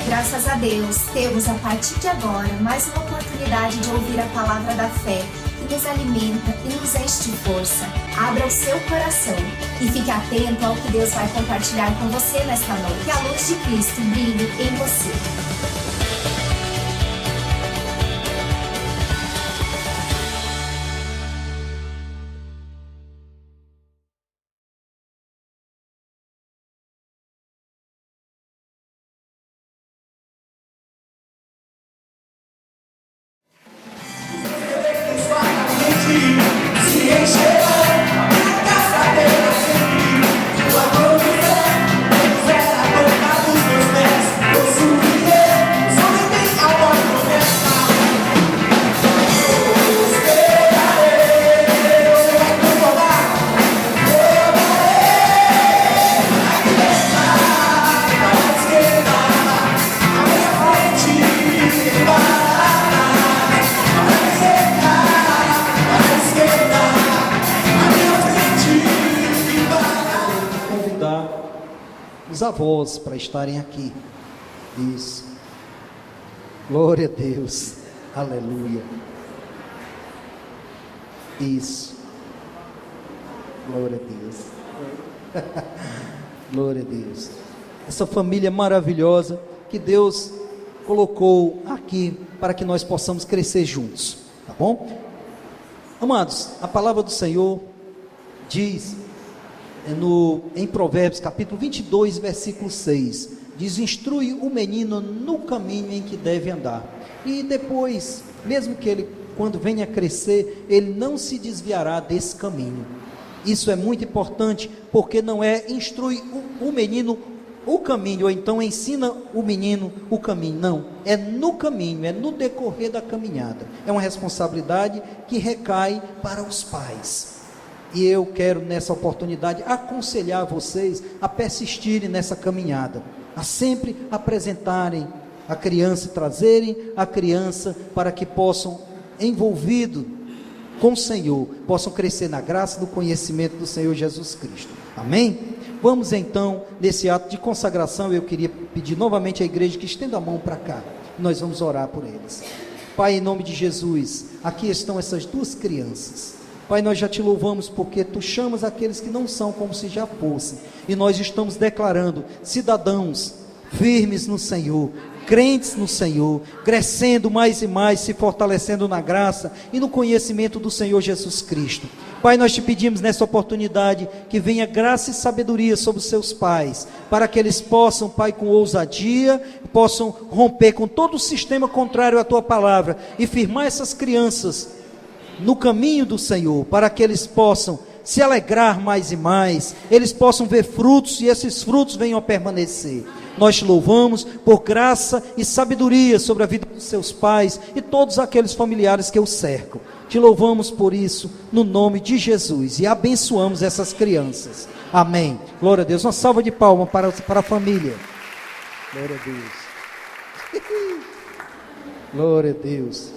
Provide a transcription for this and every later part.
Graças a Deus, temos a partir de agora mais uma oportunidade de ouvir a palavra da fé, que nos alimenta e nos enche de força. Abra o seu coração e fique atento ao que Deus vai compartilhar com você nesta noite. Que a luz de Cristo brilhe em você. Os avós para estarem aqui. Isso. Glória a Deus. Aleluia. Isso. Glória a Deus. Glória a Deus. Essa família maravilhosa que Deus colocou aqui para que nós possamos crescer juntos, tá bom? Amados, a palavra do Senhor diz em Provérbios capítulo 22, versículo 6, diz: instrui o menino no caminho em que deve andar, e depois, mesmo que ele, quando venha a crescer, ele não se desviará desse caminho. Isso é muito importante, porque não é instrui o menino o caminho, ou então ensina o menino o caminho, não, é no caminho, é no decorrer da caminhada, é uma responsabilidade que recai para os pais. E eu quero nessa oportunidade aconselhar vocês a persistirem nessa caminhada, a sempre apresentarem a criança, trazerem a criança para que possam, envolvido com o Senhor, possam crescer na graça e no conhecimento do Senhor Jesus Cristo. Amém? Vamos então, nesse ato de consagração, eu queria pedir novamente à igreja que estenda a mão para cá, nós vamos orar por eles. Pai, em nome de Jesus, aqui estão essas duas crianças. Pai, nós já te louvamos porque tu chamas aqueles que não são como se já fossem, e nós estamos declarando cidadãos firmes no Senhor, crentes no Senhor, crescendo mais e mais, se fortalecendo na graça e no conhecimento do Senhor Jesus Cristo. Pai, nós te pedimos nessa oportunidade que venha graça e sabedoria sobre os seus pais, para que eles possam, Pai, com ousadia, possam romper com todo o sistema contrário à tua palavra e firmar essas crianças no caminho do Senhor, para que eles possam se alegrar mais e mais, eles possam ver frutos e esses frutos venham a permanecer. Nós te louvamos por graça e sabedoria sobre a vida dos seus pais e todos aqueles familiares que o cercam. Te louvamos por isso, no nome de Jesus, e abençoamos essas crianças. Amém. Glória a Deus. Uma salva de palmas para a família. Glória a Deus. Glória a Deus.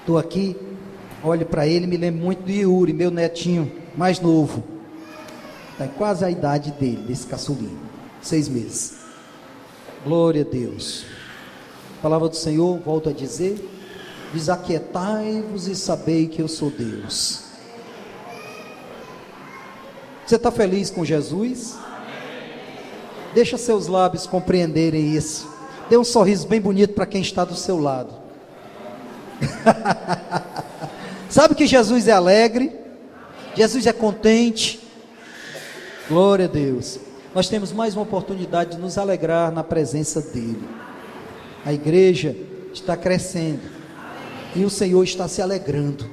Estou aqui, olho para ele, me lembro muito do Yuri, meu netinho mais novo. Está quase a idade dele, desse caçulinho, 6 meses. Glória a Deus. A palavra do Senhor, volto a dizer, diz: aquietai-vos e sabei que eu sou Deus. Você está feliz com Jesus? Deixa seus lábios compreenderem isso. Dê um sorriso bem bonito para quem está do seu lado. Sabe que Jesus é alegre, Jesus é contente. Glória a Deus. Nós temos mais uma oportunidade de nos alegrar na presença dele. A igreja está crescendo e o Senhor está se alegrando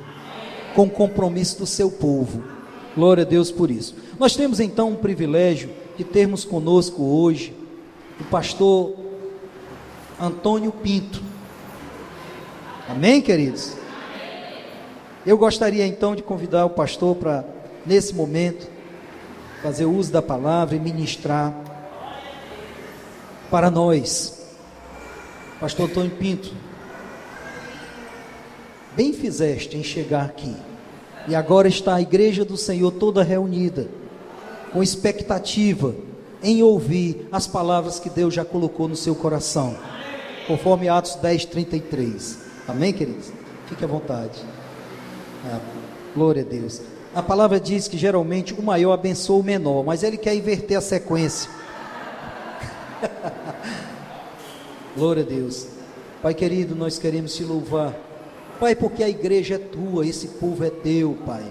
com o compromisso do seu povo. Glória a Deus por isso. Nós temos então um privilégio de termos conosco hoje o pastor Antônio Pinto. Amém, queridos? Eu gostaria então de convidar o pastor para, nesse momento, fazer uso da palavra e ministrar para nós. Pastor Antônio Pinto, bem fizeste em chegar aqui, e agora está a igreja do Senhor toda reunida, com expectativa em ouvir as palavras que Deus já colocou no seu coração, conforme Atos 10:33. Amém, queridos? Fique à vontade. Glória a Deus. A palavra diz que geralmente o maior abençoa o menor, mas ele quer inverter a sequência. Glória a Deus. Pai querido, nós queremos te louvar, Pai, porque a igreja é tua, esse povo é teu, Pai,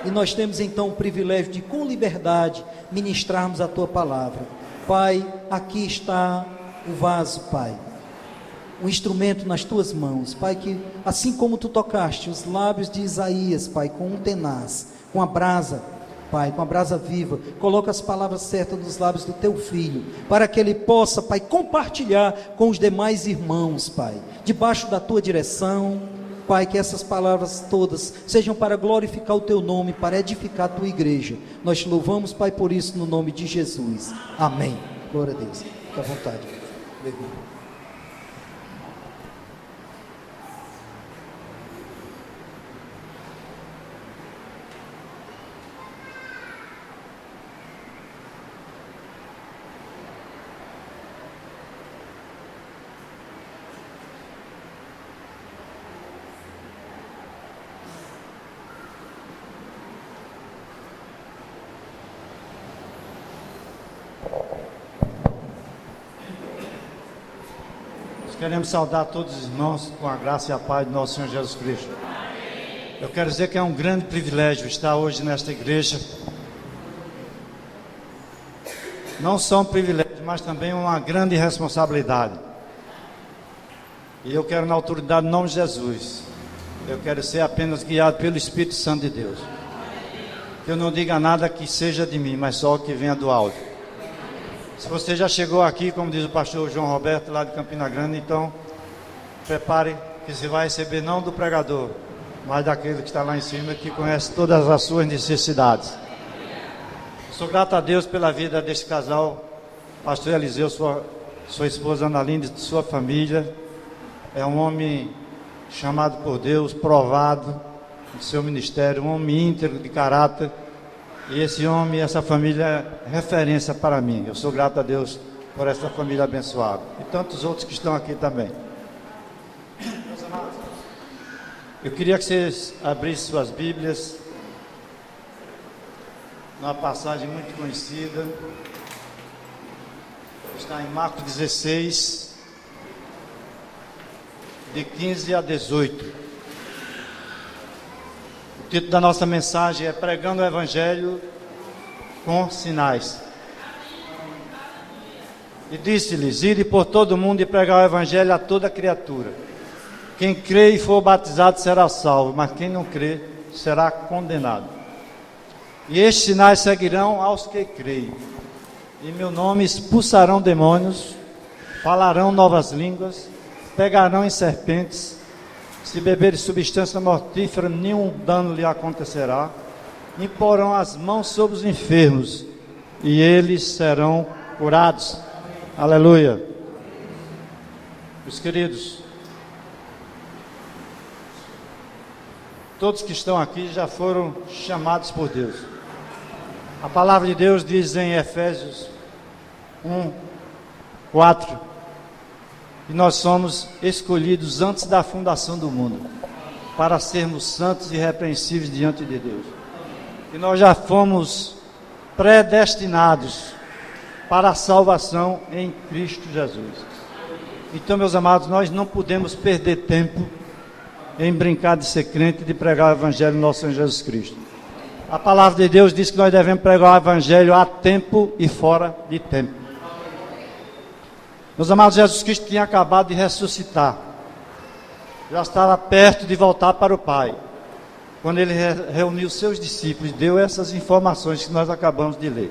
e nós temos então o privilégio de com liberdade ministrarmos a tua palavra. Pai, aqui está o vaso, Pai, o instrumento nas tuas mãos, Pai, que assim como tu tocaste os lábios de Isaías, Pai, com um tenaz, com a brasa, Pai, com a brasa viva, coloca as palavras certas nos lábios do teu filho, para que ele possa, Pai, compartilhar com os demais irmãos, Pai, debaixo da tua direção, Pai, que essas palavras todas sejam para glorificar o teu nome, para edificar a tua igreja. Nós te louvamos, Pai, por isso, no nome de Jesus. Amém. Glória a Deus. Fique à vontade. Queremos saudar todos os irmãos com a graça e a paz de nosso Senhor Jesus Cristo. Eu quero dizer que é um grande privilégio estar hoje nesta igreja. Não só um privilégio, mas também uma grande responsabilidade. E eu quero, na autoridade do nome de Jesus, eu quero ser apenas guiado pelo Espírito Santo de Deus. Que eu não diga nada que seja de mim, mas só o que venha do alto. Se você já chegou aqui, como diz o pastor João Roberto, lá de Campina Grande, então prepare que você vai receber não do pregador, mas daquele que está lá em cima, que conhece todas as suas necessidades. Sou grato a Deus pela vida deste casal, pastor Eliseu, sua esposa Ana Linda, de sua família. É um homem chamado por Deus, provado no seu ministério, um homem íntegro de caráter. E esse homem, essa família é referência para mim. Eu sou grato a Deus por essa família abençoada. E tantos outros que estão aqui também. Meus amados, eu queria que vocês abrissem suas Bíblias numa passagem muito conhecida. Está em Marcos 16, de 15 a 18. O título da nossa mensagem é Pregando o Evangelho com Sinais. E disse-lhes: ide por todo o mundo e pregar o Evangelho a toda criatura. Quem crê e for batizado será salvo, mas quem não crê será condenado. E estes sinais seguirão aos que creem. Em meu nome expulsarão demônios, falarão novas línguas, pegarão em serpentes. Se beberem substância mortífera, nenhum dano lhe acontecerá. Imporão as mãos sobre os enfermos e eles serão curados. Aleluia. Meus queridos, todos que estão aqui já foram chamados por Deus. A palavra de Deus diz em Efésios 1:4 que nós somos escolhidos antes da fundação do mundo, para sermos santos e irrepreensíveis diante de Deus. E nós já fomos predestinados para a salvação em Cristo Jesus. Então, meus amados, nós não podemos perder tempo em brincar de ser crente e de pregar o Evangelho do nosso Senhor Jesus Cristo. A palavra de Deus diz que nós devemos pregar o Evangelho a tempo e fora de tempo. Meus amados, Jesus Cristo tinha acabado de ressuscitar, já estava perto de voltar para o Pai, quando ele reuniu seus discípulos e deu essas informações que nós acabamos de ler.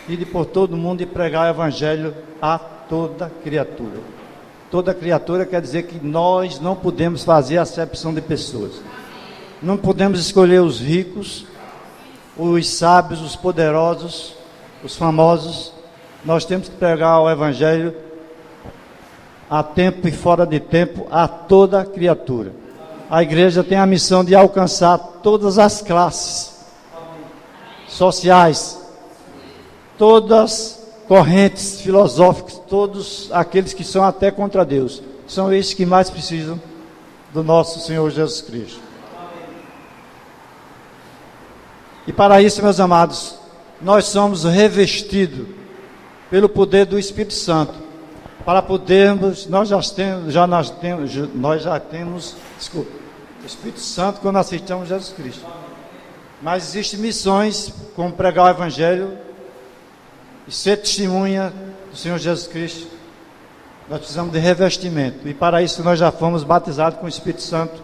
Ir por todo mundo e pregar o Evangelho a toda criatura. Toda criatura quer dizer que nós não podemos fazer acepção de pessoas. Não podemos escolher os ricos, os sábios, os poderosos, os famosos. Nós temos que pregar o Evangelho a tempo e fora de tempo, a toda criatura. A igreja tem a missão de alcançar todas as classes sociais, todas correntes filosóficas, todos aqueles que são até contra Deus, são esses que mais precisam do nosso Senhor Jesus Cristo. E para isso, meus amados, nós somos revestidos pelo poder do Espírito Santo, para podermos, nós já temos o Espírito Santo quando aceitamos Jesus Cristo. Mas existem missões, como pregar o Evangelho e ser testemunha do Senhor Jesus Cristo. Nós precisamos de revestimento, e para isso nós já fomos batizados com o Espírito Santo,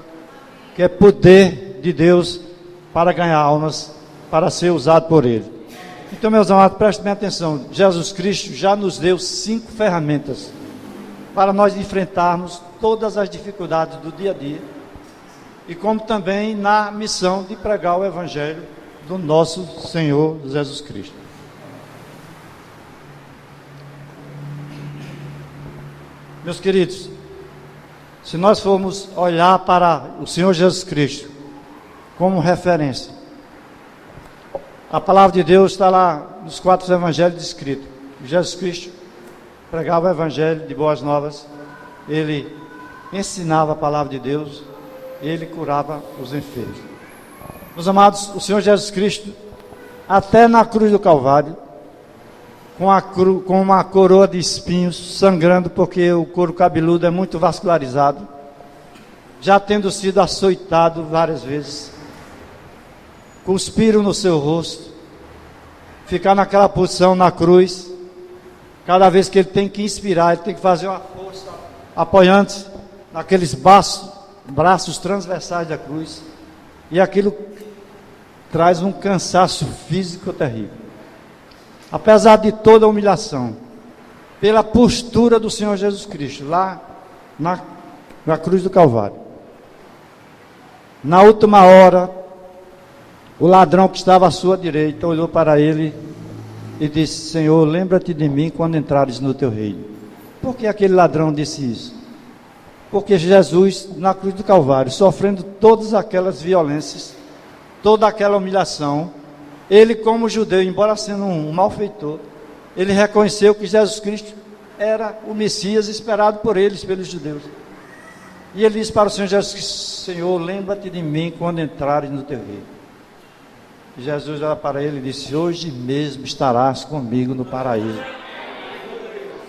que é poder de Deus para ganhar almas, para ser usado por Ele. Então, meus amados, prestem bem atenção. Jesus Cristo já nos deu 5 ferramentas para nós enfrentarmos todas as dificuldades do dia a dia, e como também na missão de pregar o Evangelho do nosso Senhor Jesus Cristo. Meus queridos, se nós formos olhar para o Senhor Jesus Cristo como referência, a palavra de Deus está lá nos 4 evangelhos descritos. Jesus Cristo pregava o evangelho de boas novas, ele ensinava a palavra de Deus, ele curava os enfermos. Meus amados, o Senhor Jesus Cristo, até na cruz do Calvário, com uma coroa de espinhos, sangrando, porque o couro cabeludo é muito vascularizado, já tendo sido açoitado várias vezes, cuspiram no seu rosto, ficar naquela posição na cruz, cada vez que ele tem que inspirar, ele tem que fazer uma força, apoiante naqueles braços transversais da cruz, e aquilo traz um cansaço físico terrível. Apesar de toda a humilhação, pela postura do Senhor Jesus Cristo, lá na cruz do Calvário, na última hora, o ladrão que estava à sua direita olhou para ele e disse: Senhor, lembra-te de mim quando entrares no teu reino. Por que aquele ladrão disse isso? Porque Jesus, na cruz do Calvário, sofrendo todas aquelas violências, toda aquela humilhação, ele, como judeu, embora sendo um malfeitor, ele reconheceu que Jesus Cristo era o Messias esperado por eles, pelos judeus. E ele disse para o Senhor Jesus Cristo: Senhor, lembra-te de mim quando entrares no teu reino. E Jesus olha para ele e disse: hoje mesmo estarás comigo no paraíso.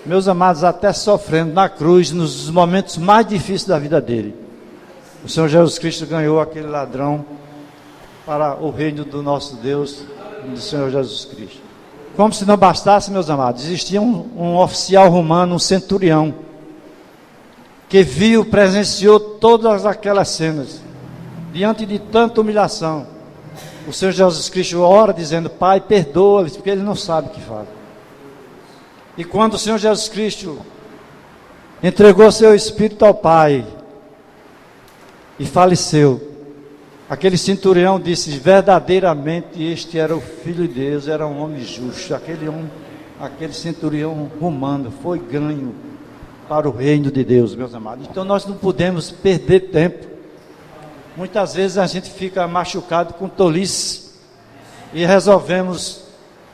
Meus amados, até sofrendo na cruz, nos momentos mais difíceis da vida dele, o Senhor Jesus Cristo ganhou aquele ladrão para o reino do nosso Deus, do Senhor Jesus Cristo. Como se não bastasse, meus amados, existia um oficial romano, um centurião, que presenciou todas aquelas cenas, diante de tanta humilhação. O Senhor Jesus Cristo ora dizendo: Pai, perdoa-lhes, porque eles não sabem o que fazem. E quando o Senhor Jesus Cristo entregou seu Espírito ao Pai e faleceu, aquele centurião disse: verdadeiramente este era o Filho de Deus, era um homem justo. Aquele centurião romano foi ganho para o reino de Deus, meus amados. Então nós não podemos perder tempo. Muitas vezes a gente fica machucado com tolice e resolvemos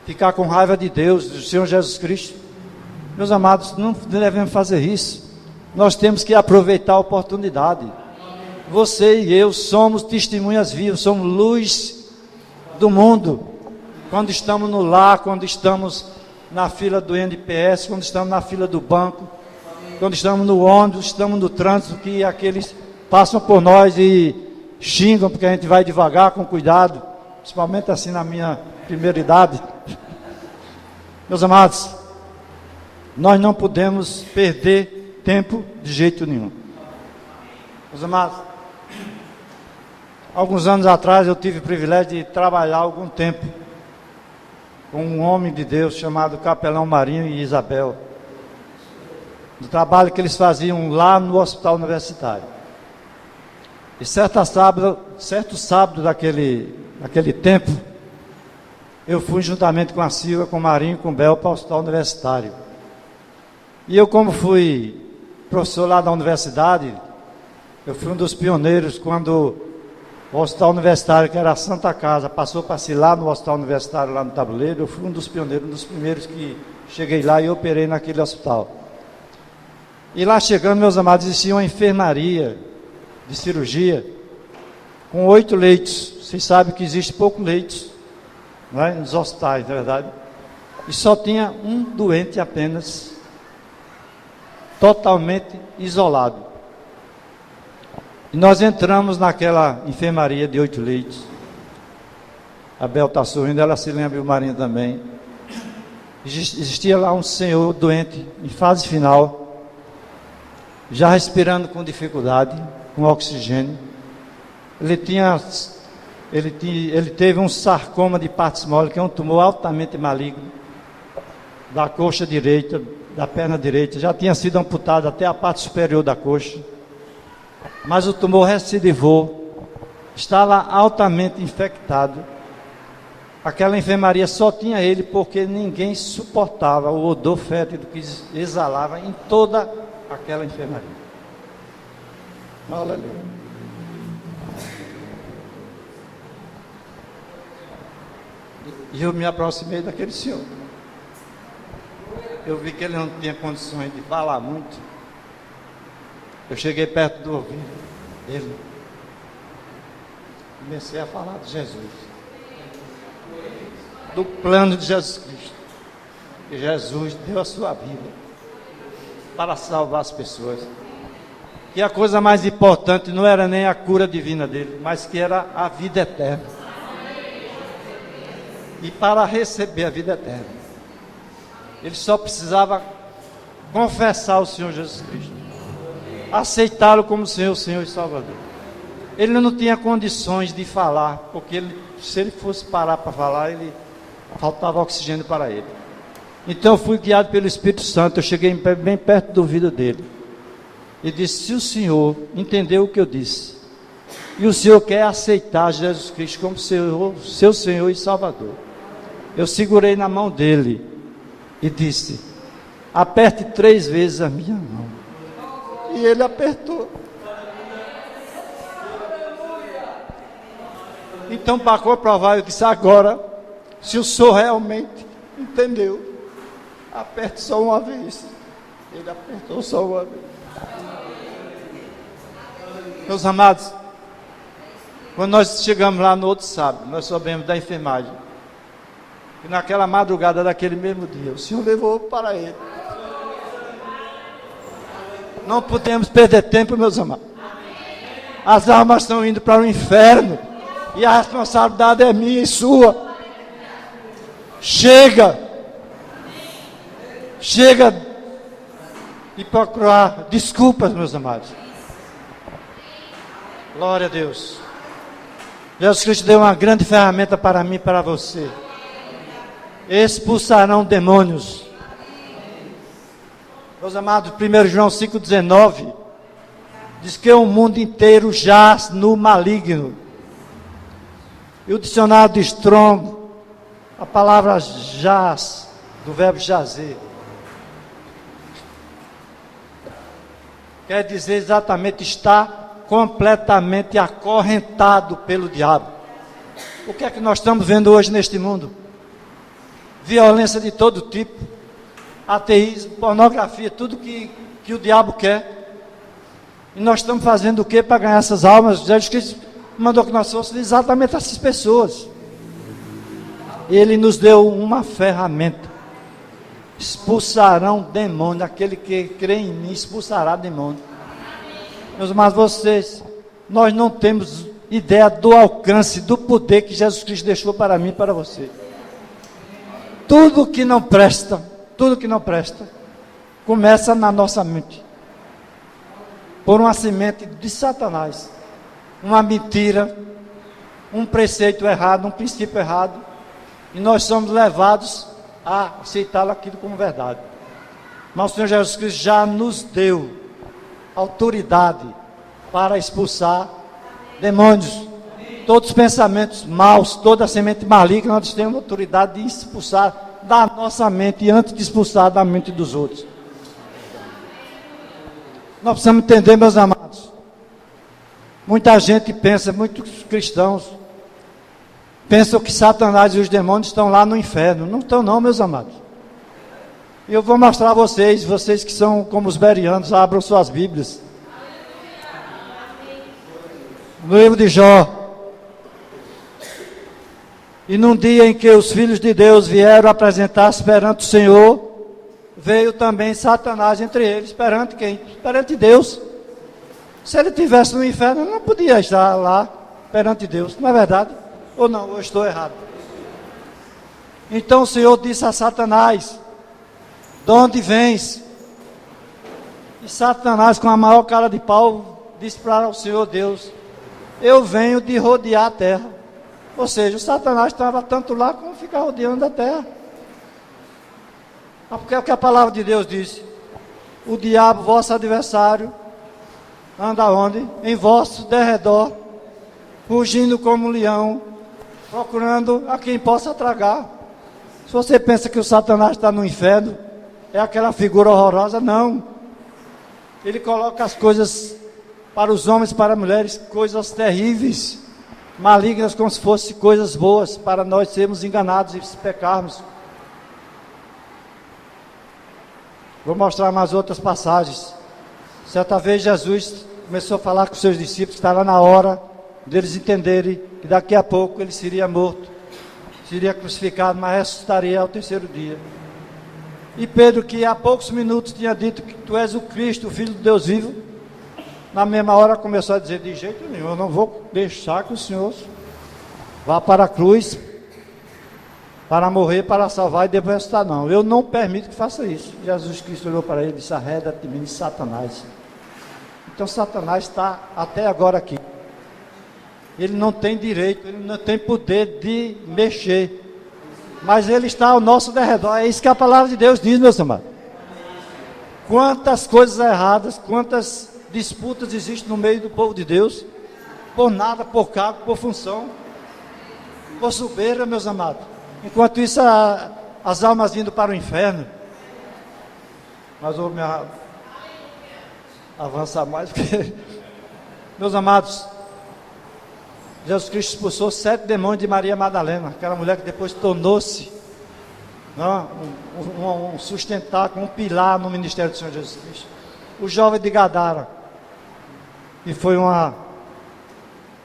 ficar com raiva de Deus, do Senhor Jesus Cristo. Meus amados, não devemos fazer isso. Nós temos que aproveitar a oportunidade. Você e eu somos testemunhas vivas, somos luz do mundo. Quando estamos no lar, quando estamos na fila do NPS, quando estamos na fila do banco, quando estamos no ônibus, estamos no trânsito, que aqueles passam por nós e xingam porque a gente vai devagar, com cuidado, principalmente assim na minha primeira idade. Meus amados, nós não podemos perder tempo de jeito nenhum. Meus amados, alguns anos atrás eu tive o privilégio de trabalhar algum tempo com um homem de Deus chamado Capelão Marinho e Isabel, do trabalho que eles faziam lá no hospital universitário. E certo sábado daquele tempo, eu fui juntamente com a Silvia, com o Marinho e com o Bel para o hospital universitário. E eu, como fui professor lá da universidade, eu fui um dos pioneiros quando o hospital universitário, que era a Santa Casa, passou para ser lá no hospital universitário, lá no Tabuleiro. Eu fui um dos pioneiros, um dos primeiros que Cheguei lá e operei naquele hospital. E lá chegando, meus amados, existia uma enfermaria de cirurgia com 8 leitos. Vocês sabem que existe poucos leitos, não é? Nos hospitais, na verdade. E só tinha um doente apenas, totalmente isolado. E nós entramos naquela enfermaria de 8 leitos. A Bel está sorrindo, ela se lembra, e o Marinho também. Existia lá um senhor doente, em fase final, já respirando com dificuldade, com oxigênio. Ele teve um sarcoma de partes moles, que é um tumor altamente maligno, da coxa direita, da perna direita. Já tinha sido amputado até a parte superior da coxa. Mas o tumor recidivou, estava altamente infectado. Aquela enfermaria só tinha ele porque ninguém suportava o odor fétido que exalava em toda aquela enfermaria. Aleluia. E eu me aproximei daquele senhor. Eu vi que ele não tinha condições de falar muito. Eu cheguei perto do ouvido dele. Comecei a falar de Jesus. Do plano de Jesus Cristo. Que Jesus deu a sua vida para salvar as pessoas. Que a coisa mais importante não era nem a cura divina dele, mas que era a vida eterna. E para receber a vida eterna, ele só precisava confessar o Senhor Jesus Cristo, aceitá-lo como Senhor e Salvador. Ele não tinha condições de falar, porque se ele fosse parar para falar, faltava oxigênio para ele. Então eu fui guiado pelo Espírito Santo. Eu cheguei bem perto do ouvido dele e disse: se o Senhor entendeu o que eu disse, e o Senhor quer aceitar Jesus Cristo como seu Senhor e Salvador, eu segurei na mão dele e disse: aperte 3 vezes a minha mão. E ele apertou. Então, para comprovar, eu disse: agora, se o senhor realmente entendeu, aperte só uma vez. Ele apertou só uma vez. Meus amados, quando nós chegamos lá no outro sábado, nós soubemos da enfermagem. E naquela madrugada daquele mesmo dia, o Senhor levou para ele. Não podemos perder tempo, meus amados. As almas estão indo para o inferno. E a responsabilidade é minha e sua. Chega de procurar desculpas, meus amados. Glória a Deus. Jesus Cristo deu uma grande ferramenta para mim e para você. Expulsarão demônios. Meus amados, 1 João 5,19 diz que o mundo inteiro jaz no maligno. E o dicionário de Strong, a palavra jaz, do verbo jazer, quer dizer exatamente estar completamente acorrentado pelo diabo. O que é que nós estamos vendo hoje neste mundo? Violência de todo tipo, ateísmo, pornografia, tudo que o diabo quer. E nós estamos fazendo o que para ganhar essas almas? Jesus Cristo mandou que nós fôssemos exatamente essas pessoas. Ele nos deu uma ferramenta. Expulsarão demônio. Aquele que crê em mim expulsará demônio. Meus irmãos, nós não temos ideia do alcance, do poder que Jesus Cristo deixou para mim e para você. Tudo que não presta, começa na nossa mente. Por uma semente de Satanás. Uma mentira, um preceito errado, um princípio errado. E nós somos levados a aceitá-lo aquilo como verdade. Mas o Senhor Jesus Cristo já nos deu autoridade para expulsar demônios. Todos os pensamentos maus, toda a semente maligna, nós temos autoridade de expulsar da nossa mente e antes de expulsar da mente dos outros. Nós precisamos entender, meus amados. Muita gente pensa, muitos cristãos pensam que Satanás e os demônios estão lá no inferno. Não estão não, meus amados. E eu vou mostrar a vocês que são como os bereanos, abram suas Bíblias. No livro de Jó. E num dia em que os filhos de Deus vieram apresentar-se perante o Senhor, veio também Satanás entre eles, perante quem? Perante Deus. Se ele estivesse no inferno, ele não podia estar lá perante Deus, não é verdade? Ou não, eu estou errado. Então o Senhor disse a Satanás: de onde vens? E Satanás, com a maior cara de pau, disse para o Senhor Deus: eu venho de rodear a terra. Ou seja, o Satanás estava tanto lá como ficar rodeando a terra. Porque é o que a palavra de Deus diz: o diabo, vosso adversário, anda onde? Em vosso derredor, rugindo como um leão, procurando a quem possa tragar. Se você pensa que o Satanás está no inferno, é aquela figura horrorosa, não. Ele coloca as coisas para os homens e para as mulheres, coisas terríveis, malignas, como se fossem coisas boas, para nós sermos enganados e pecarmos. Vou mostrar mais outras passagens. Certa vez Jesus começou a falar com os seus discípulos que estava na hora deles entenderem que daqui a pouco ele seria morto, seria crucificado, mas ressuscitaria ao terceiro dia. E Pedro, que há poucos minutos tinha dito que tu és o Cristo, o Filho de Deus vivo, na mesma hora começou a dizer: de jeito nenhum, eu não vou deixar que o Senhor vá para a cruz para morrer, para salvar e depois ressuscitar, não. Eu não permito que faça isso. Jesus Cristo olhou para ele e disse: arreda-te de mim, Satanás. Então Satanás está até agora aqui. Ele não tem direito, ele não tem poder de mexer, mas ele está ao nosso derredor. É isso que a palavra de Deus diz, meus amados. Quantas coisas erradas, quantas disputas existem no meio do povo de Deus, por nada, por cargo, por função, por soberba, meus amados. Enquanto isso, as almas indo para o inferno. Mas vou me avançar mais, porque, meus amados, Jesus Cristo expulsou 7 demônios de Maria Madalena, aquela mulher que depois tornou-se um sustentáculo, um pilar no ministério do Senhor Jesus Cristo. O jovem de Gadara, e foi uma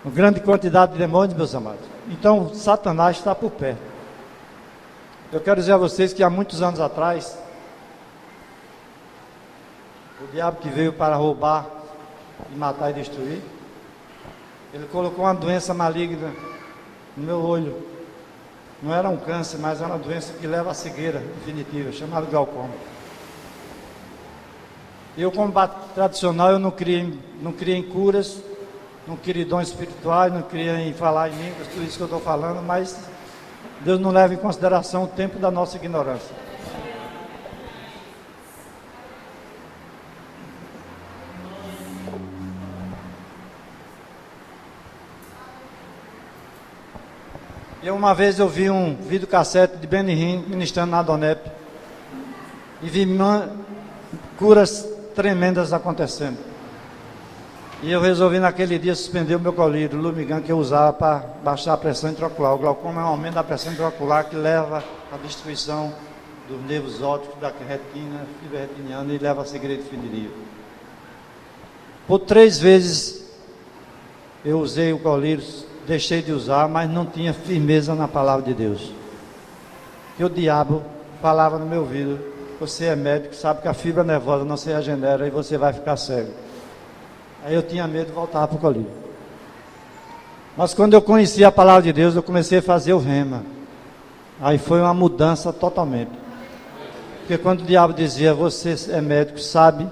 grande quantidade de demônios, meus amados. Então Satanás está por perto. Eu quero dizer a vocês que há muitos anos atrás, o diabo que veio para roubar, e matar e destruir, ele colocou uma doença maligna no meu olho. Não era um câncer, mas era uma doença que leva à cegueira definitiva, chamada glaucoma. Eu, como tradicional, eu não criei em curas, não criei em dons espirituais, não criei em falar em línguas, tudo isso que eu estou falando, mas Deus não leva em consideração o tempo da nossa ignorância. Uma vez eu vi um videocassete de Benny Hinn ministrando na Adonep e vi curas tremendas acontecendo. E eu resolvi naquele dia suspender o meu colírio, o Lumigan, que eu usava para baixar a pressão intraocular. O glaucoma é um aumento da pressão intraocular que leva à destruição dos nervos ópticos, da retina, fibra retiniana, e leva à cegueira definitiva. Por 3 vezes eu usei o colírio, deixei de usar, mas não tinha firmeza na palavra de Deus. E o diabo falava no meu ouvido: você é médico, sabe que a fibra nervosa não se regenera e você vai ficar cego. Aí eu tinha medo de voltar para o colírio. Mas quando eu conheci a palavra de Deus, eu comecei a fazer o rema. Aí foi uma mudança totalmente. Porque quando o diabo dizia: você é médico, sabe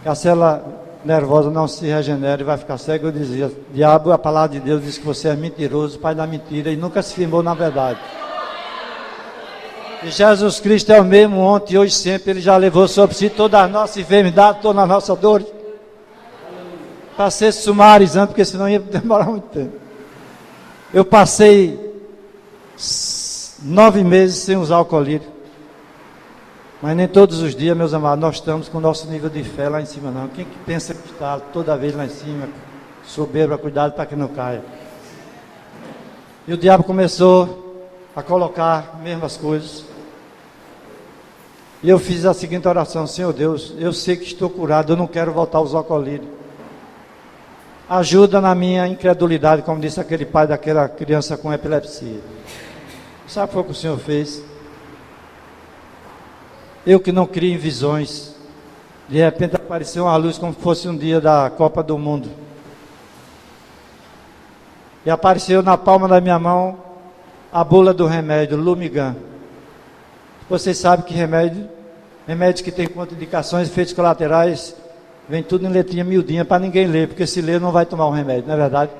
que a célula nervosa não se regenera e vai ficar cego, eu dizia: diabo, a palavra de Deus diz que você é mentiroso, pai da mentira, e nunca se firmou na verdade. E Jesus Cristo é o mesmo ontem, hoje, sempre. Ele já levou sobre si todas as nossas enfermidades, todas as nossas dores, para ser sumarizando, porque senão ia demorar muito tempo. Eu passei 9 meses sem usar o colírio. Mas nem todos os dias, meus amados, nós estamos com o nosso nível de fé lá em cima, não. Quem que pensa que está toda vez lá em cima, soberba, cuidado para que não caia. E o diabo começou a colocar mesmo as coisas. E eu fiz a seguinte oração: Senhor Deus, eu sei que estou curado, eu não quero voltar a usar colírio. Ajuda na minha incredulidade, como disse aquele pai daquela criança com epilepsia. Sabe o que foi que o Senhor fez? Eu que não crio em visões, de repente apareceu uma luz como se fosse um dia da Copa do Mundo. E apareceu na palma da minha mão a bula do remédio, Lumigan. Vocês sabem que remédios que têm contraindicações, efeitos colaterais, vem tudo em letrinha miudinha para ninguém ler, porque se ler não vai tomar o remédio, não é verdade?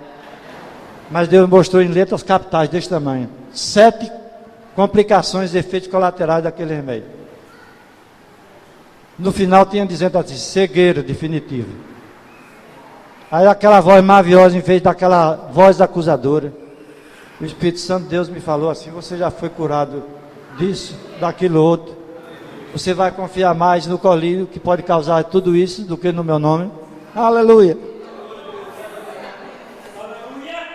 Mas Deus mostrou em letras capitais deste tamanho 7 complicações e efeitos colaterais daquele remédio. No final tinha dizendo assim: cegueira definitiva. Aí aquela voz maviosa, em vez daquela voz acusadora, o Espírito Santo de Deus me falou assim: você já foi curado disso, daquilo outro. Você vai confiar mais no colírio que pode causar tudo isso do que no meu nome. Aleluia.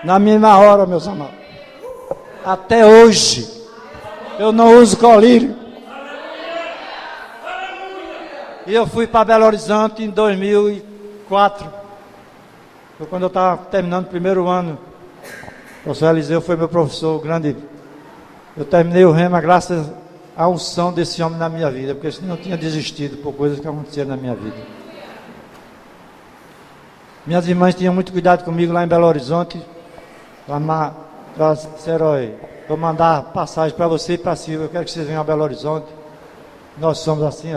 Na mesma hora, meus amados, até hoje eu não uso colírio. E eu fui para Belo Horizonte em 2004. Foi quando eu estava terminando o primeiro ano. O professor Eliseu foi meu professor grande. Eu terminei o rema graças à unção desse homem na minha vida, porque senão eu tinha desistido por coisas que aconteceram na minha vida. Minhas irmãs tinham muito cuidado comigo lá em Belo Horizonte. Disseram: vou mandar passagem para você e para a Silvia, eu quero que vocês venham a Belo Horizonte. Nós somos assim,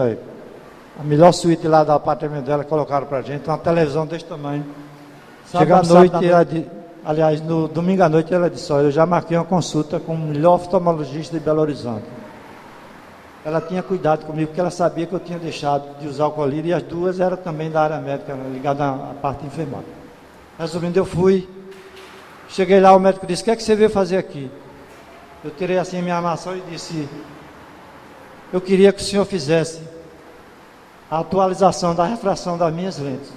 a melhor suíte lá do apartamento dela, colocaram para a gente, uma televisão desse tamanho. Chega à noite, aliás, no domingo à noite ela disse: eu já marquei uma consulta com o melhor oftalmologista de Belo Horizonte. Ela tinha cuidado comigo, porque ela sabia que eu tinha deixado de usar o colírio, e as duas eram também da área médica, ligada à parte de enfermagem. Resumindo, eu fui, cheguei lá, o médico disse: o que é que você veio fazer aqui? Eu tirei assim a minha armação e disse: eu queria que o senhor fizesse a atualização da refração das minhas lentes.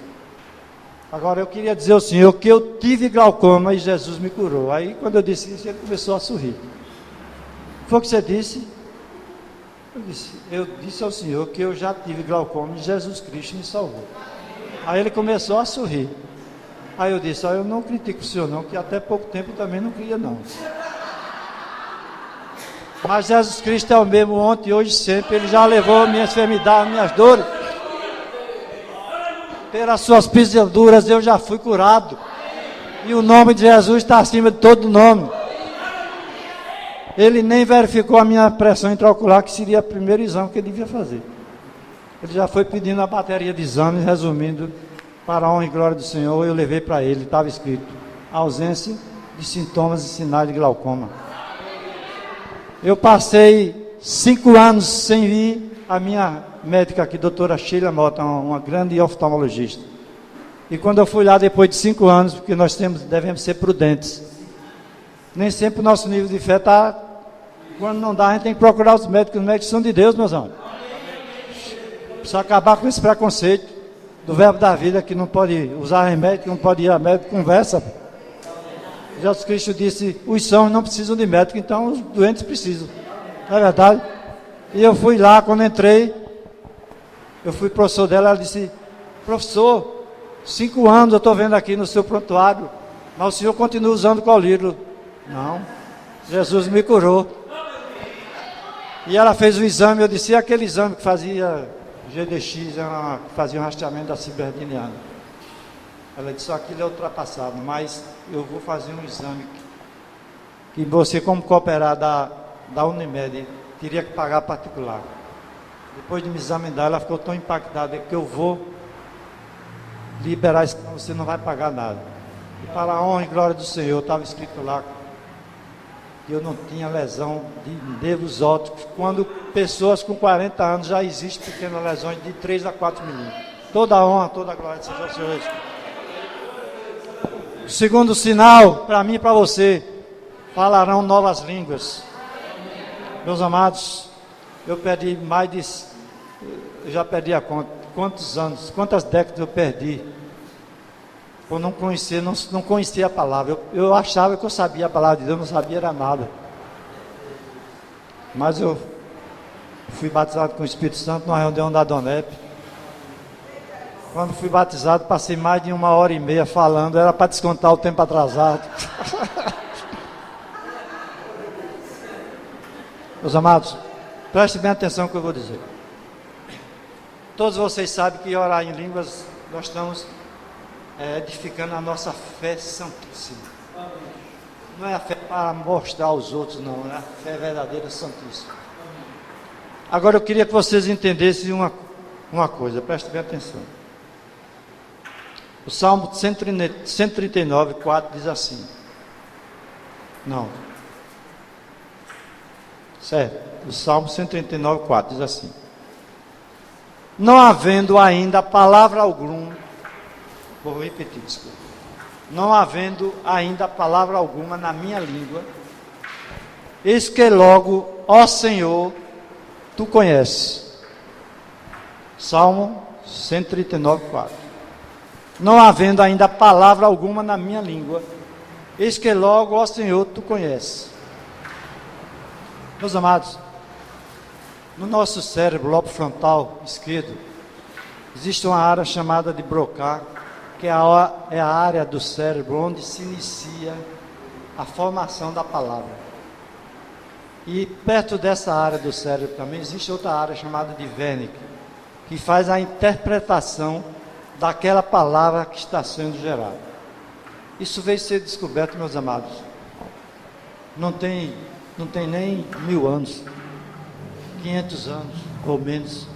Agora eu queria dizer ao senhor que eu tive glaucoma e Jesus me curou. Aí quando eu disse isso, ele começou a sorrir. Foi o que você disse? Eu disse ao senhor que eu já tive glaucoma e Jesus Cristo me salvou. Aí ele começou a sorrir. Aí eu disse: eu não critico o senhor não, que até pouco tempo também não cria não. Mas Jesus Cristo é o mesmo ontem, hoje e sempre. Ele já levou minhas enfermidades, minhas dores. Pelas suas pisaduras eu já fui curado. E o nome de Jesus está acima de todo nome. Ele nem verificou a minha pressão intraocular, que seria o primeiro exame que ele devia fazer. Ele já foi pedindo a bateria de exames, resumindo, para a honra e glória do Senhor, eu levei para ele, estava escrito: ausência de sintomas e sinais de glaucoma. Eu passei 5 anos sem ir à minha médica aqui, doutora Sheila Mota, uma grande oftalmologista. E quando eu fui lá depois de 5 anos, porque nós devemos ser prudentes. Nem sempre o nosso nível de fé está... Quando não dá, a gente tem que procurar os médicos são de Deus, meus amigos. Precisa acabar com esse preconceito do verbo da vida, que não pode usar remédio, que não pode ir a médico, conversa. Jesus Cristo disse: os sãos não precisam de médico, então os doentes precisam. Não é verdade? E eu fui lá, quando entrei, eu fui professor dela, ela disse: professor, 5 anos eu estou vendo aqui no seu prontuário, mas o senhor continua usando colírio. Não, Jesus me curou. E ela fez o exame, eu disse: e aquele exame que fazia GDX, que fazia um rastreamento da ciberdiniana? Ela disse: aquilo é ultrapassado, mas eu vou fazer um exame que você, como cooperar da Unimed, teria que pagar particular. Depois de me examinar, ela ficou tão impactada que eu vou liberar isso, você não vai pagar nada. E para a honra e glória do Senhor, estava escrito lá que eu não tinha lesão de nervos ópticos, quando pessoas com 40 anos já existem pequenas lesões de 3 a 4 milímetros. Toda a honra, toda a glória seja ao Senhor. O segundo sinal, para mim e para você: falarão novas línguas. Meus amados, eu perdi eu já perdi a conta, quantos anos, quantas décadas eu perdi por não conhecer a palavra. Eu achava que eu sabia a palavra de Deus, não sabia era nada. Mas eu Fui batizado com o Espírito Santo numa reunião da Donep. Quando fui batizado, passei mais de 1h30 falando, era para descontar o tempo atrasado. Meus amados, prestem bem atenção no que eu vou dizer. Todos vocês sabem que orar em línguas, nós estamos edificando a nossa fé santíssima. Não é a fé para mostrar aos outros, não, é a fé verdadeira santíssima. Agora eu queria que vocês entendessem uma coisa, prestem bem atenção. O Salmo 139, 4 diz assim. Não. Certo. O Salmo 139, 4 diz assim. Não havendo ainda palavra alguma, vou repetir, desculpa. Não havendo ainda palavra alguma na minha língua, eis que logo, ó Senhor, tu conheces. Salmo 139, 4. Não havendo ainda palavra alguma na minha língua, eis que logo, ó Senhor, tu conheces. Meus amados, no nosso cérebro, lobo frontal esquerdo, existe uma área chamada de Broca, que é a área do cérebro onde se inicia a formação da palavra. E perto dessa área do cérebro também existe outra área chamada de Wernicke, que faz a interpretação daquela palavra que está sendo gerada. Isso veio ser descoberto, meus amados. Não tem nem 1000 anos, 500 anos ou menos.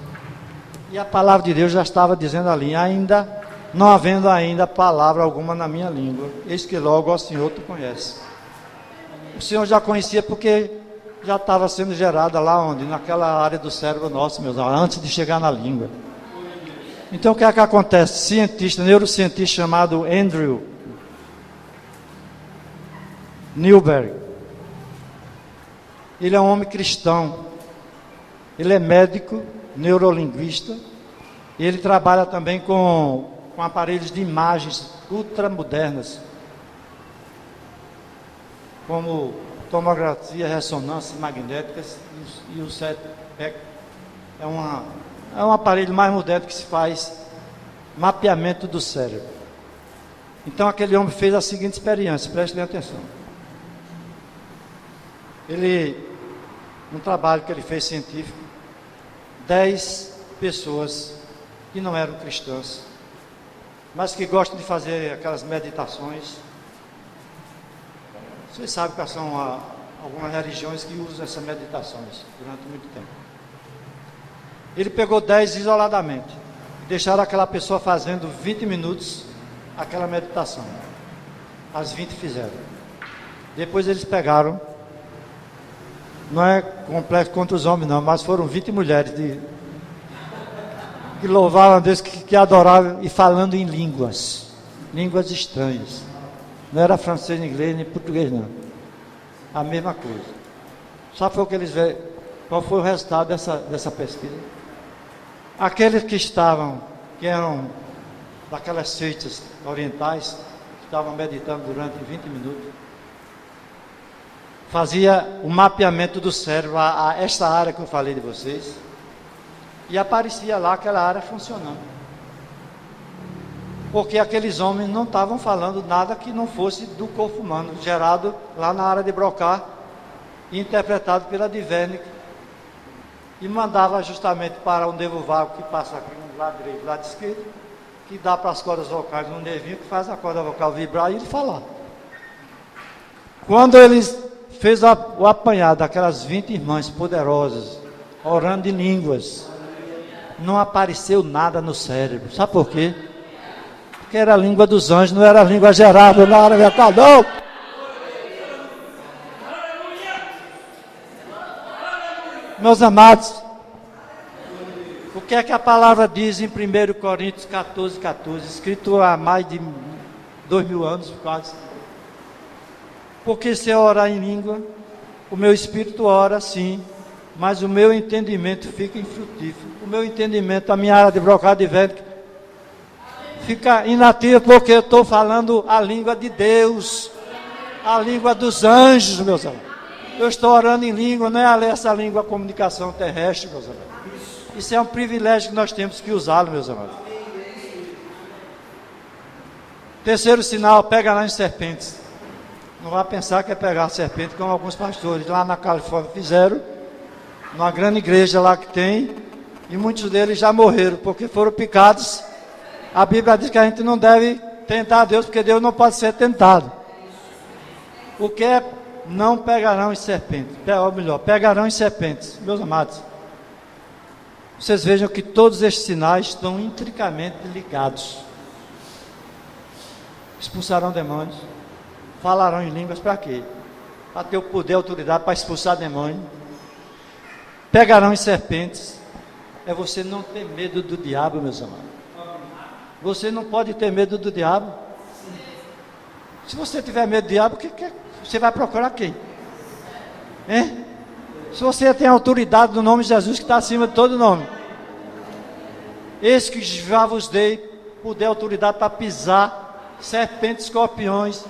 E a palavra de Deus já estava dizendo ali, não havendo ainda palavra alguma na minha língua, eis que logo, ó Senhor, tu conheces. O Senhor já conhecia porque já estava sendo gerada lá onde? Naquela área do cérebro nosso, meus amados, antes de chegar na língua. Então o que é que acontece? Neurocientista chamado Andrew Newberg, ele é um homem cristão, ele é médico, neurolinguista, e ele trabalha também com aparelhos de imagens ultramodernas, como tomografia, ressonância magnéticas, e o CET é um aparelho mais moderno que se faz mapeamento do cérebro. Então aquele homem fez a seguinte experiência, prestem atenção. Um trabalho que ele fez científico, 10 pessoas que não eram cristãs, mas que gostam de fazer aquelas meditações. Vocês sabem quais são algumas religiões que usam essas meditações durante muito tempo. Ele pegou 10 isoladamente e deixaram aquela pessoa fazendo 20 minutos aquela meditação. As 20 fizeram. Depois eles pegaram, não é complexo contra os homens não, mas foram 20 mulheres que louvavam a Deus, que adoravam e falando em línguas estranhas. Não era francês, inglês, nem português não. A mesma coisa. Sabe qual foi o resultado dessa pesquisa? Aqueles que eram daquelas seitas orientais, que estavam meditando durante 20 minutos, fazia o mapeamento do cérebro, esta área que eu falei de vocês, e aparecia lá aquela área funcionando. Porque aqueles homens não estavam falando nada que não fosse do corpo humano, gerado lá na área de Broca, e interpretado pela de Wernicke, e mandava justamente para o nervo vago que passa aqui no lado direito e lado esquerdo, que dá para as cordas vocais um nervinho que faz a corda vocal vibrar e ele falar. Quando eles fez o apanhado daquelas 20 irmãs poderosas, orando em línguas, não apareceu nada no cérebro. Sabe por quê? Porque era a língua dos anjos, não era a língua gerada na área mental, não. Meus amados, o que é que a palavra diz em 1 Coríntios 14, 14, escrito há mais de 2000 anos quase? Porque se eu orar em língua, o meu espírito ora sim, mas o meu entendimento fica infrutífero. O meu entendimento, a minha área de brocado de velho, fica inativa porque eu estou falando a língua de Deus, a língua dos anjos, meus amigos. Eu estou orando em língua, não é essa língua a comunicação terrestre, meus amados. Isso é um privilégio que nós temos que usá-lo, meus amados. Terceiro sinal, pegará em serpentes. Não vá pensar que é pegar serpente, como alguns pastores lá na Califórnia fizeram, numa grande igreja lá que tem, e muitos deles já morreram, porque foram picados. A Bíblia diz que a gente não deve tentar a Deus, porque Deus não pode ser tentado. O que é não pegarão em serpentes? Ou melhor, pegarão em serpentes. Meus amados, vocês vejam que todos estes sinais estão intricamente ligados. Expulsarão demônios, falarão em línguas, para quê? Para ter o poder e a autoridade para expulsar demônios. Pegarão em serpentes. É você não ter medo do diabo, meus amados. Você não pode ter medo do diabo. Se você tiver medo do diabo, você vai procurar quem? Hein? Se você tem a autoridade do nome de Jesus, que está acima de todo nome. Eis que já vos dei poder e autoridade para pisar serpentes, escorpiões,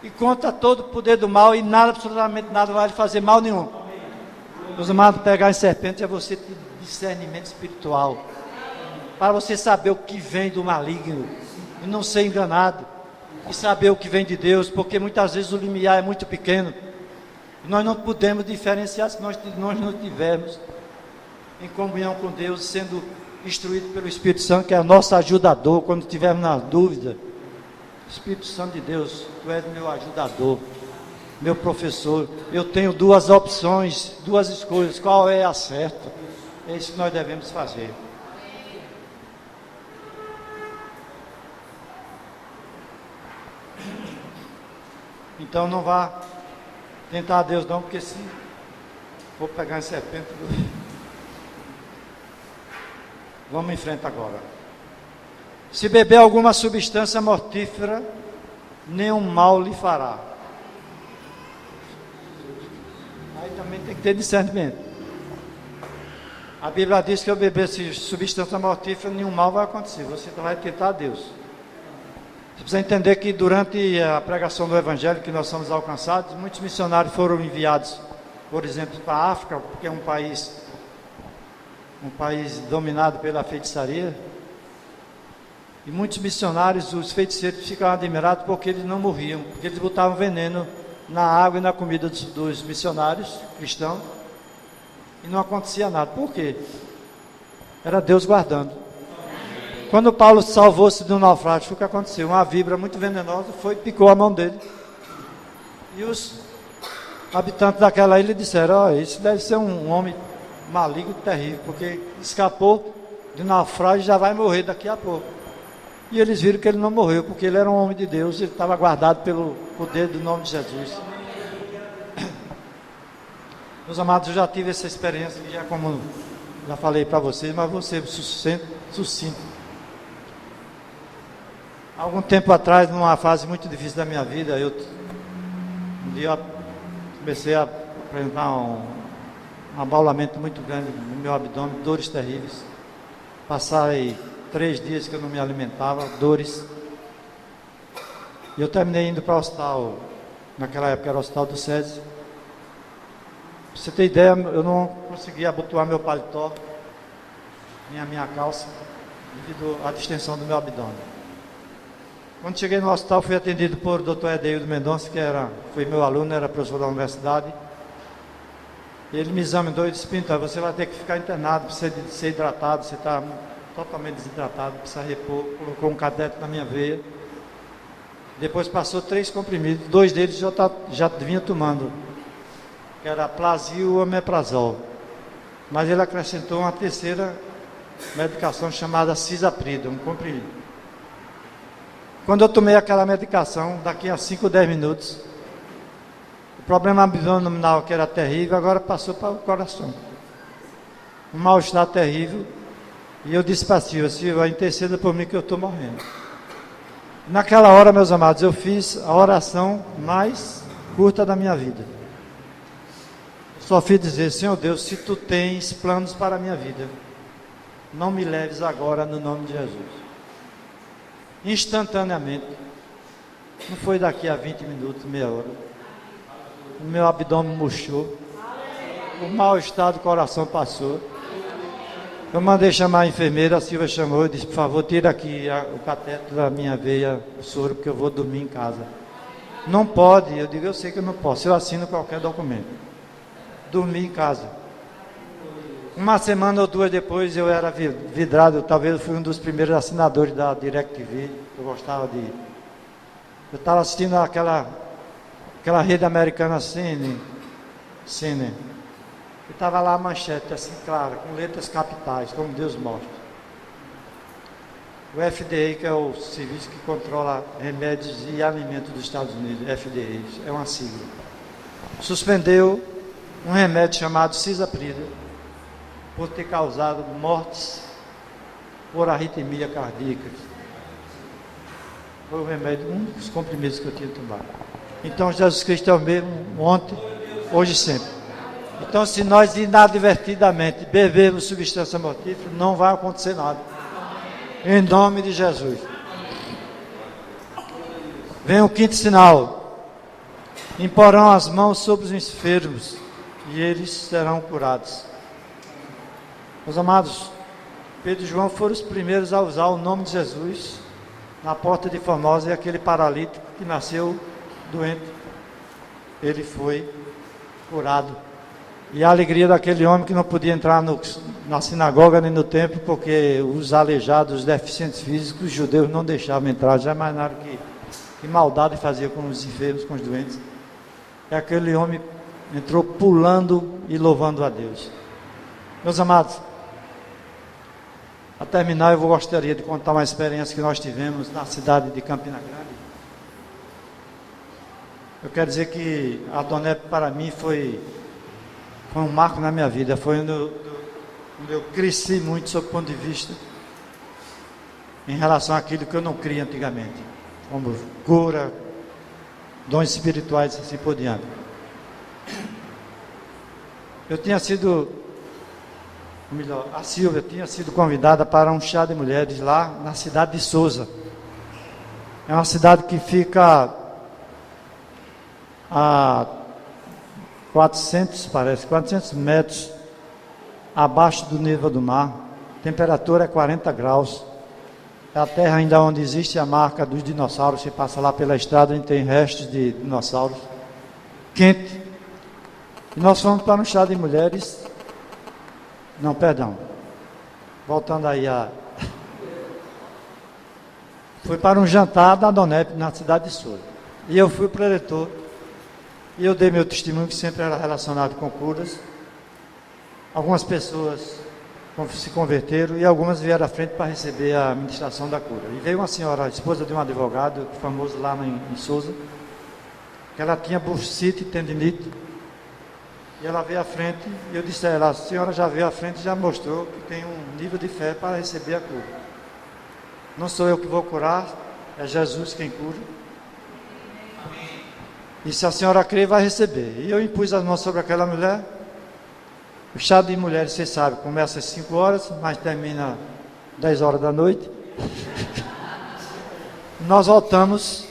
e contra todo o poder do mal, e nada, absolutamente nada vai lhe fazer mal nenhum. Meus amados, pegar em serpente é você ter discernimento espiritual, para você saber o que vem do maligno, e não ser enganado, e saber o que vem de Deus, porque muitas vezes o limiar é muito pequeno, e nós não podemos diferenciar se nós não estivermos em comunhão com Deus, sendo instruído pelo Espírito Santo, que é o nosso ajudador, quando estivermos na dúvida. Espírito Santo de Deus, Tu és meu ajudador, meu professor. Eu tenho duas opções, duas escolhas, qual é a certa? É isso que nós devemos fazer. Então não vá tentar a Deus não, porque se for pegar em serpente, vamos em frente agora. Se beber alguma substância mortífera, nenhum mal lhe fará. Aí também tem que ter discernimento. A Bíblia diz que eu beber substância mortífera, nenhum mal vai acontecer. Você vai tentar a Deus. Você precisa entender que durante a pregação do Evangelho que nós somos alcançados, muitos missionários foram enviados, por exemplo, para a África, porque é um país dominado pela feitiçaria. E muitos missionários, os feiticeiros, ficavam admirados porque eles não morriam, porque eles botavam veneno na água e na comida dos missionários cristãos, e não acontecia nada. Por quê? Era Deus guardando. Quando Paulo salvou-se do naufrágio, o que aconteceu? Uma víbora muito venenosa picou a mão dele. E os habitantes daquela ilha disseram: isso deve ser um homem maligno, terrível, porque escapou do naufrágio e já vai morrer daqui a pouco. E eles viram que ele não morreu, porque ele era um homem de Deus, ele estava guardado pelo poder do nome de Jesus. Meus amados, eu já tive essa experiência, como já falei para vocês, mas vou ser sucinto. Há algum tempo atrás, numa fase muito difícil da minha vida, um dia eu comecei a apresentar um abaulamento muito grande no meu abdômen, dores terríveis. Passei 3 dias que eu não me alimentava, dores. E eu terminei indo para o hospital, naquela época era o hospital do SESI. Pra você ter ideia, eu não conseguia abotoar meu paletó, nem a minha calça, devido à distensão do meu abdômen. Quando cheguei no hospital, fui atendido por Dr. Edeildo Mendonça, que foi meu aluno, era professor da universidade. Ele me examinou e disse: Pinto, você vai ter que ficar internado, precisa ser hidratado, você está totalmente desidratado, precisa repor. Colocou um catéter na minha veia. Depois passou 3 comprimidos, 2 deles já vinha tomando, que era Plasil ou Omeprazol. Mas ele acrescentou uma terceira medicação chamada Cisaprida, um comprimido. Quando eu tomei aquela medicação, daqui a 5 ou 10 minutos, o problema abdominal, que era terrível, agora passou para o coração. Um mal-estar terrível. E eu disse para Silva, interceda por mim que eu estou morrendo. Naquela hora, meus amados, eu fiz a oração mais curta da minha vida. Só fiz dizer: Senhor Deus, se Tu tens planos para a minha vida, não me leves agora no nome de Jesus. Instantaneamente, não foi daqui a 20 minutos, meia hora, o meu abdômen murchou, o mal-estar do coração passou. Eu mandei chamar a enfermeira, a Silvia chamou e disse, por favor, tira aqui o cateter da minha veia, o soro, porque eu vou dormir em casa. Não pode, eu digo, eu sei que eu não posso, eu assino qualquer documento. Dormi em casa. Uma semana ou duas depois eu era vidrado, talvez eu fui um dos primeiros assinadores da DirecTV, eu gostava de... Eu estava assistindo aquela rede americana Cine. E estava lá a manchete, assim, clara, com letras capitais, como Deus mostra. O FDA, que é o serviço que controla remédios e alimentos dos Estados Unidos, FDA, é uma sigla, suspendeu um remédio chamado Cisaprida, por ter causado mortes por arritmia cardíaca. Foi o remédio, um dos comprimidos que eu tinha tomado. Então Jesus Cristo é o mesmo ontem, hoje e sempre. Então se nós inadvertidamente bebermos substância mortífera, não vai acontecer nada. Em nome de Jesus. Vem o quinto sinal. Imporão as mãos sobre os enfermos e eles serão curados. Meus amados, Pedro e João foram os primeiros a usar o nome de Jesus na porta de Formosa, e aquele paralítico que nasceu doente, ele foi curado. E a alegria daquele homem que não podia entrar na sinagoga nem no templo, porque os aleijados, os deficientes físicos, os judeus não deixavam entrar. Já imaginaram que maldade fazia com os enfermos, com os doentes. E aquele homem entrou pulando e louvando a Deus. Meus amados, a terminar eu gostaria de contar uma experiência que nós tivemos na cidade de Campina Grande. Eu quero dizer que a Donep para mim foi um marco na minha vida, foi onde eu cresci muito sob o ponto de vista em relação àquilo que eu não cria antigamente, como cura, dons espirituais e assim por diante. Eu tinha sido, ou melhor, a Silvia tinha sido convidada para um chá de mulheres lá na cidade de Souza. É uma cidade que fica a 400 metros abaixo do nível do mar. A temperatura é 40 graus. É a terra ainda onde existe a marca dos dinossauros. Você passa lá pela estrada, onde tem restos de dinossauros. Quente. E nós fomos para um chá de mulheres. Não, perdão. Voltando aí fui para um jantar da Donep na cidade de Souza. E eu fui preletor. E eu dei meu testemunho, que sempre era relacionado com curas. Algumas pessoas se converteram e algumas vieram à frente para receber a ministração da cura. E veio uma senhora, a esposa de um advogado famoso lá em Souza, que ela tinha bursite e tendinite. E ela veio à frente e eu disse a ela, a senhora já veio à frente e já mostrou que tem um nível de fé para receber a cura. Não sou eu que vou curar, é Jesus quem cura. E se a senhora crer, vai receber. E eu impus as mãos sobre aquela mulher. O chá de mulheres, vocês sabem, começa às 5 horas, mas termina 10 horas da noite. Nós voltamos.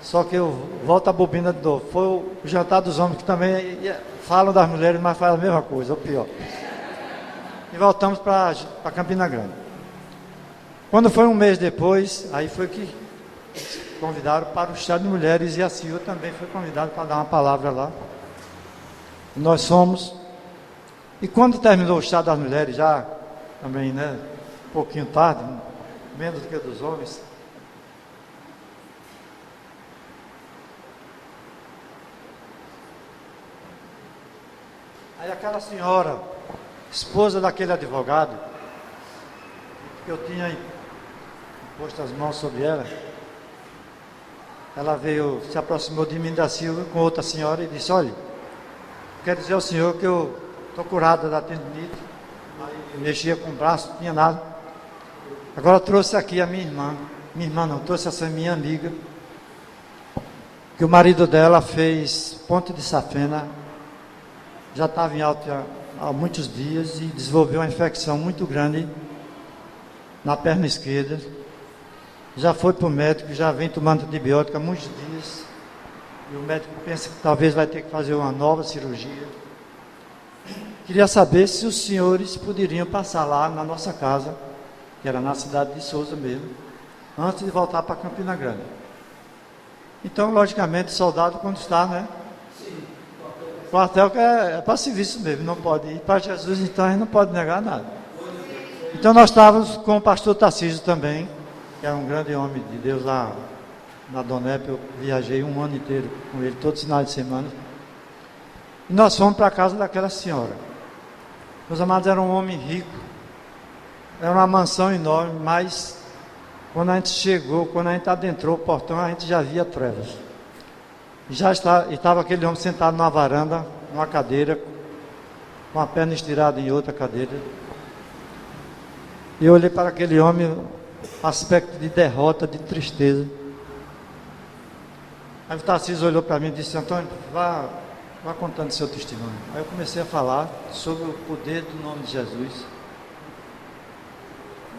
Só que eu volto a bobina de novo. Foi o jantar dos homens, que também falam das mulheres, mas fazem a mesma coisa, ou pior. E voltamos para Campina Grande. Quando foi um mês depois, aí foi que convidaram para o chá de mulheres, e a Silvia também foi convidada para dar uma palavra lá. Nós fomos, e quando terminou o chá das mulheres, já também, né, um pouquinho tarde, menos do que dos homens, aí aquela senhora, esposa daquele advogado, que eu tinha posto as mãos sobre ela, ela veio, se aproximou de mim, da Silvia, com outra senhora, e disse, olha, quero dizer ao senhor que eu estou curada da tendinite, mexia com o braço, não tinha nada. Agora trouxe aqui a minha irmã não, trouxe essa minha amiga, que o marido dela fez ponte de safena, já estava em alta há muitos dias e desenvolveu uma infecção muito grande na perna esquerda. Já foi para o médico, já vem tomando antibiótico há muitos dias. E o médico pensa que talvez vai ter que fazer uma nova cirurgia. Queria saber se os senhores poderiam passar lá na nossa casa, que era na cidade de Souza mesmo, antes de voltar para Campina Grande. Então, logicamente, soldado quando está, né? O quartel que é para serviço mesmo, não pode ir para Jesus, então a gente não pode negar nada. Então nós estávamos com o pastor Tarcísio também, que é um grande homem de Deus lá na Donep. Eu viajei um ano inteiro com ele, todos os finais de semana. E nós fomos para a casa daquela senhora. Meus amados, era um homem rico, era uma mansão enorme, mas quando a gente chegou, quando a gente adentrou o portão, a gente já via trevas. Estava aquele homem sentado numa varanda, numa cadeira, com a perna estirada em outra cadeira. E eu olhei para aquele homem, aspecto de derrota, de tristeza. Aí o Tarcísio olhou para mim e disse: Antônio, vá contando seu testemunho. Aí eu comecei a falar sobre o poder do nome de Jesus.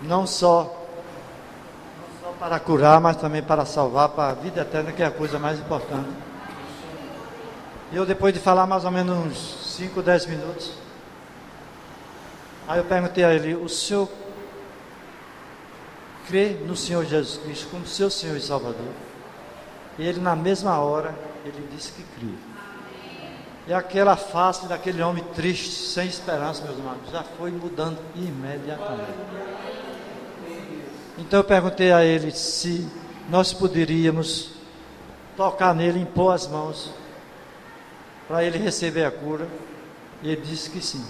Não só para curar, mas também para salvar, para a vida eterna, que é a coisa mais importante. E eu, depois de falar mais ou menos uns 5, 10 minutos, aí eu perguntei a ele: o senhor crê no Senhor Jesus Cristo como seu Senhor e Salvador? E ele, na mesma hora, ele disse que cria. E aquela face daquele homem triste, sem esperança, meus irmãos, já foi mudando imediatamente. Então eu perguntei a ele se nós poderíamos tocar nele, impor as mãos, para ele receber a cura. E ele disse que sim.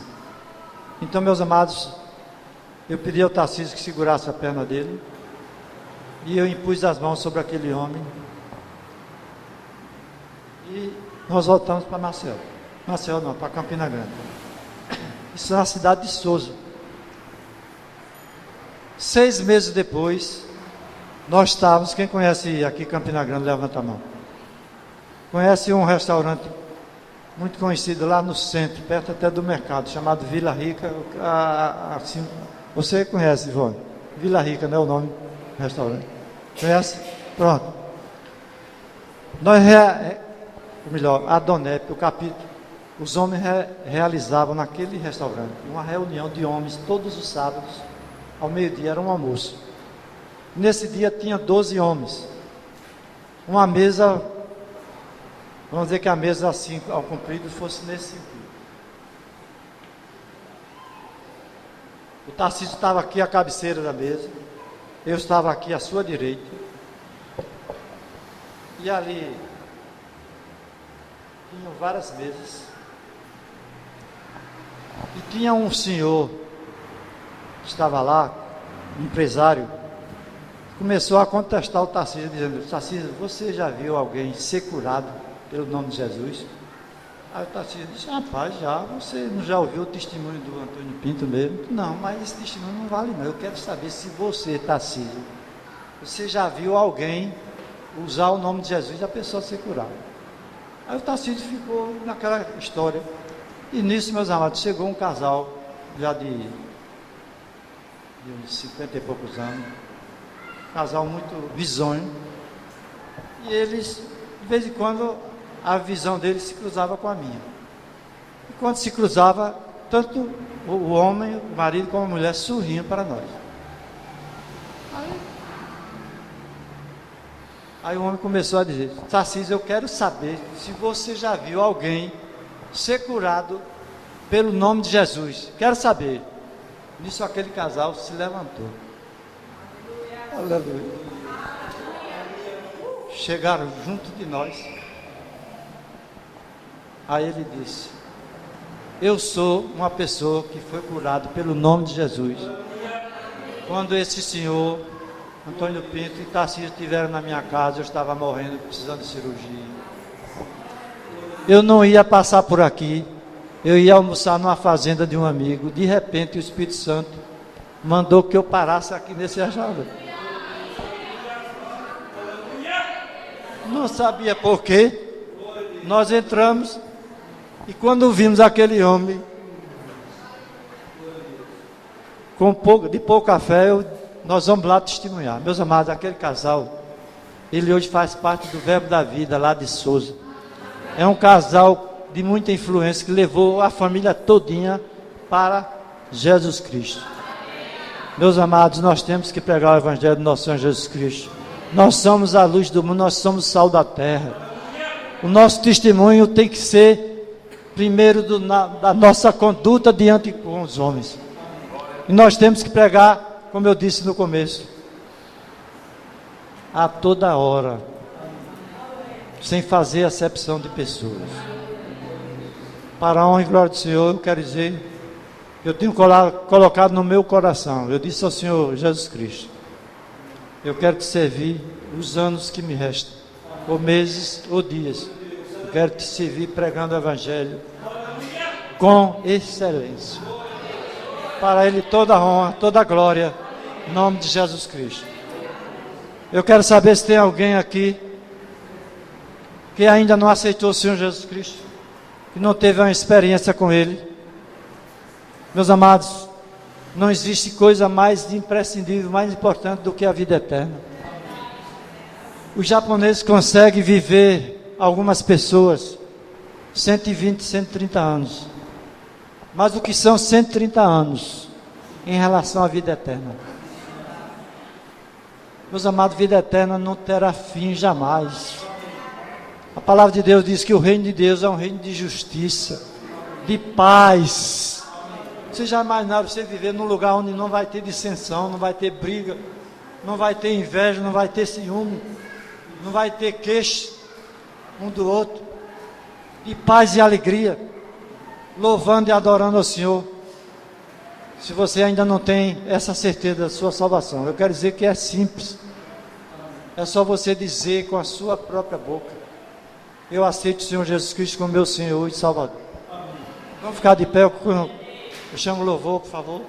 Então, meus amados, eu pedi ao Tarcísio que segurasse a perna dele, e eu impus as mãos sobre aquele homem, e nós voltamos para Maceió. Maceió não, para Campina Grande. Isso é na cidade de Souza. 6 meses depois, nós estávamos, quem conhece aqui Campina Grande, levanta a mão. Conhece um restaurante muito conhecido lá no centro, perto até do mercado, chamado Vila Rica. Assim, você conhece, Ivone? Vila Rica, não é o nome do restaurante? Conhece? Pronto. Nós, melhor, a Donep, o capítulo, os homens realizavam naquele restaurante uma reunião de homens todos os sábados, ao meio-dia, era um almoço. Nesse dia tinha 12 homens. Uma mesa, vamos dizer que a mesa assim, ao comprido, fosse nesse sentido. O Tarcísio estava aqui à cabeceira da mesa, eu estava aqui à sua direita, e ali tinham várias mesas, e tinha um senhor que estava lá, um empresário, começou a contestar o Tarcísio, dizendo: Tarcísio, você já viu alguém ser curado pelo nome de Jesus? Aí o Tarcísio disse: rapaz, você não já ouviu o testemunho do Antônio Pinto mesmo? Não, mas esse testemunho não vale não. Eu quero saber se você, Tarcísio, você já viu alguém usar o nome de Jesus e a pessoa ser curada. Aí o Tarcísio ficou naquela história. E nisso, meus amados, chegou um casal já de uns 50 e poucos anos, um casal muito bizonho, e eles, de vez em quando, a visão deles se cruzava com a minha. E quando se cruzava, tanto o homem, o marido, como a mulher sorriam para nós. Aí o homem começou a dizer: Tarcísio, eu quero saber se você já viu alguém ser curado pelo nome de Jesus. Quero saber. Nisso aquele casal se levantou. Aleluia. Chegaram junto de nós. Aí ele disse: eu sou uma pessoa que foi curado pelo nome de Jesus. Quando esse senhor, Antônio Pinto e Tarcísio estiveram na minha casa, eu estava morrendo, precisando de cirurgia. Eu não ia passar por aqui, eu ia almoçar numa fazenda de um amigo. De repente o Espírito Santo mandou que eu parasse aqui nesse restaurante. Não sabia por quê. Nós entramos e quando vimos aquele homem com pouco café, nós vamos lá testemunhar. Meus amados, aquele casal, ele hoje faz parte do Verbo da Vida lá de Souza. É um casal de muita influência que levou a família todinha para Jesus Cristo. Meus amados, nós temos que pregar o Evangelho do nosso Senhor Jesus Cristo. Nós somos a luz do mundo, nós somos o sal da terra. O nosso testemunho tem que ser primeiro da nossa conduta diante com os homens. E nós temos que pregar, como eu disse no começo, a toda hora, sem fazer acepção de pessoas. Para a honra e glória do Senhor, eu quero dizer, eu tenho colocado no meu coração, eu disse ao Senhor Jesus Cristo, eu quero te servir os anos que me restam, ou meses, ou dias. Eu quero te servir pregando o Evangelho com excelência. Para Ele toda a honra, toda a glória, em nome de Jesus Cristo. Eu quero saber se tem alguém aqui que ainda não aceitou o Senhor Jesus Cristo, que não teve uma experiência com Ele. Meus amados, não existe coisa mais imprescindível, mais importante do que a vida eterna. Os japoneses conseguem viver, algumas pessoas, 120, 130 anos. Mas o que são 130 anos em relação à vida eterna? Meus amados, vida eterna não terá fim jamais. A palavra de Deus diz que o reino de Deus é um reino de justiça, de paz. Vocês já imaginaram você viver num lugar onde não vai ter dissensão, não vai ter briga, não vai ter inveja, não vai ter ciúme, não vai ter queixa um do outro, de paz e alegria, louvando e adorando ao Senhor. Se você ainda não tem essa certeza da sua salvação, eu quero dizer que é simples. É só você dizer com a sua própria boca: eu aceito o Senhor Jesus Cristo como meu Senhor e Salvador. Vamos ficar de pé, eu chamo o louvor, por favor.